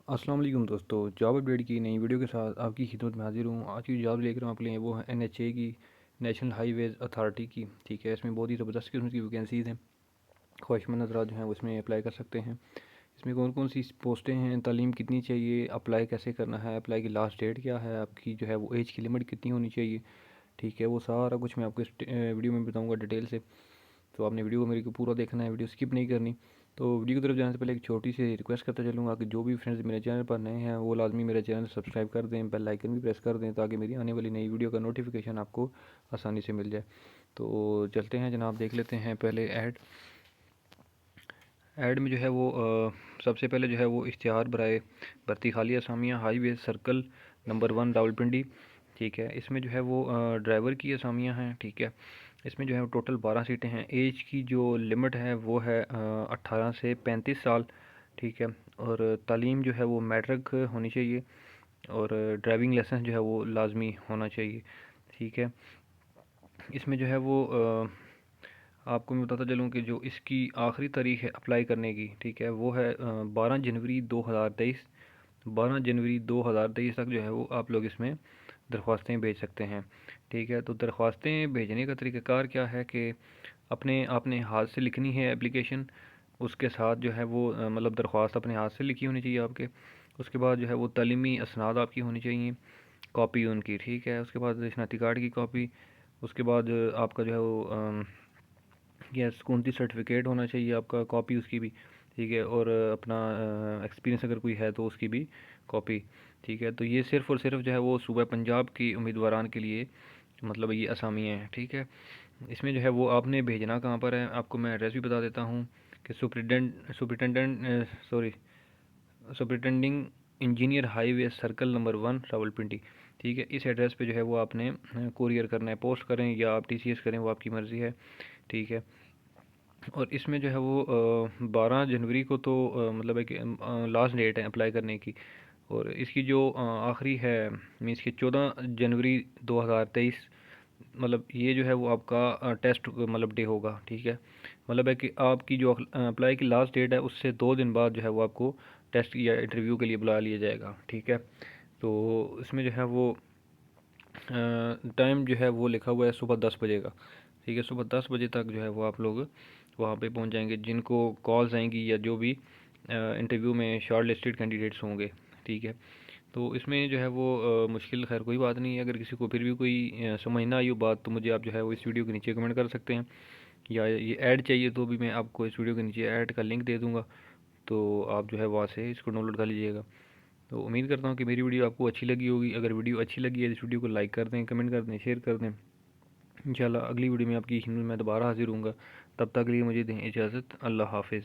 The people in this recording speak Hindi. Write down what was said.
अस्सलाम वालेकुम दोस्तों, जॉब अपडेट की नई वीडियो के साथ आपकी खिदमत में हाजिर हूँ। आज की जॉब लेकर हम आपके लिए वो है NHA की, नेशनल हाईवेज अथॉरिटी की। ठीक है, इसमें बहुत ही ज़बरदस्त किस्म की वैकेंसीज़ हैं। ख्वाहिशमंद हज़रात जो हैं वो इसमें अप्लाई कर सकते हैं। इसमें कौन कौन सी पोस्टें हैं, तालीम कितनी चाहिए, अप्लाई कैसे करना है, अप्लाई की लास्ट डेट क्या है, आपकी जो है वो एज की लिमिट कितनी होनी चाहिए। ठीक है, वो सारा कुछ मैं आपको इस वीडियो में बताऊँगा डिटेल से। तो आपने वीडियो को मेरे को पूरा देखना है, वीडियो स्किप नहीं करनी। तो वीडियो की तरफ जाने से पहले एक छोटी सी रिक्वेस्ट करता चलूँगा कि जो भी फ्रेंड्स मेरे चैनल पर नए हैं वो लाजमी मेरे चैनल सब्सक्राइब कर दें, बेल आइकन भी प्रेस कर दें ताकि मेरी आने वाली नई वीडियो का नोटिफिकेशन आपको आसानी से मिल जाए। तो चलते हैं जनाब, देख लेते हैं पहले ऐड में जो है वो सबसे पहले जो है वो इश्तिहार बराए भर्ती खाली असामियाँ हाईवे सर्कल नंबर 1 रावलपिंडी। ठीक है, इसमें जो है वो ड्राइवर की असामियाँ हैं। ठीक है, इसमें जो है वो टोटल 12 सीटें हैं। एज की जो लिमिट है वो है 18 से 35 साल। ठीक है, और तालीम जो है वो मैट्रिक होनी चाहिए और ड्राइविंग लाइसेंस जो है वो लाजमी होना चाहिए। ठीक है, इसमें जो है वो आपको मैं बताता चलूँ कि जो इसकी आखिरी तारीख है अप्लाई करने की, ठीक है, वो है 12 जनवरी 2023। 12 जनवरी 2023 तक जो है वो आप लोग इसमें दरख्वास्तें भेज सकते हैं। ठीक है, तो दरख्वास्तें भेजने का तरीक़ाकार क्या है कि अपने आपने हाथ से लिखनी है एप्लीकेशन। उसके साथ जो है वो मतलब दरख्वास्त अपने हाथ से लिखी होनी चाहिए आपके। उसके बाद जो है वो तालीमी असनाद आपकी होनी चाहिए, कॉपी उनकी। ठीक है, उसके बाद शनाख्ती कार्ड की कॉपी। उसके बाद आपका जो है वो या स्कूल सर्टिफिकेट होना चाहिए आपका, कॉपी उसकी भी। ठीक है, और अपना एक्सपीरियंस अगर कोई है तो उसकी भी कॉपी। ठीक है, तो ये सिर्फ़ और सिर्फ जो है वो सूबा पंजाब की उम्मीदवारान के लिए मतलब ये असामियाँ हैं। ठीक है, इसमें जो है वो आपने भेजना कहाँ पर है, आपको मैं एड्रेस भी बता देता हूँ कि superintending engineer highway circle number 1 Rawalpindi. ठीक है, इस एड्रेस पे जो है वो आपने कोरियर करना है, पोस्ट करें या आप TCS करें, वो आपकी मर्ज़ी है। ठीक है, और इसमें जो है वो 12 जनवरी को तो मतलब एक लास्ट डेट है अप्लाई करने की। और इसकी जो आखिरी है मीन्स कि 14 जनवरी 2023, मतलब ये जो है वो आपका टेस्ट मतलब डे होगा। ठीक है, मतलब है कि आपकी जो अप्लाई की लास्ट डेट है उससे 2 दिन बाद जो है वो आपको टेस्ट या इंटरव्यू के लिए बुला लिया जाएगा। ठीक है, तो इसमें जो है वो टाइम जो है वो लिखा हुआ है सुबह 10 बजे का। ठीक है, सुबह 10 बजे तक जो है वो आप लोग वहाँ पे पहुँच जाएंगे, जिनको कॉल्स आएंगी या जो भी इंटरव्यू में शॉर्ट लिस्टेड कैंडिडेट्स होंगे। ठीक है, तो इसमें जो है वो मुश्किल खैर कोई बात नहीं है। अगर किसी को फिर भी कोई समझ ना आई हो बात, तो मुझे आप जो है वो इस वीडियो के नीचे कमेंट कर सकते हैं, या ये ऐड चाहिए तो भी मैं आपको इस वीडियो के नीचे ऐड का लिंक दे दूँगा, तो आप जो है वहाँ से इसको डाउनलोड कर लीजिएगा। तो उम्मीद करता हूँ कि मेरी वीडियो आपको अच्छी लगी होगी। अगर वीडियो अच्छी लगी है तो इस वीडियो को लाइक कर दें, कमेंट कर दें, शेयर कर दें। इंशाल्लाह अगली वीडियो में आपकी खिदमत में दोबारा हाजिर हूँगा। तब तक के लिए मुझे दें इजाज़त। अल्लाह हाफ़िज़।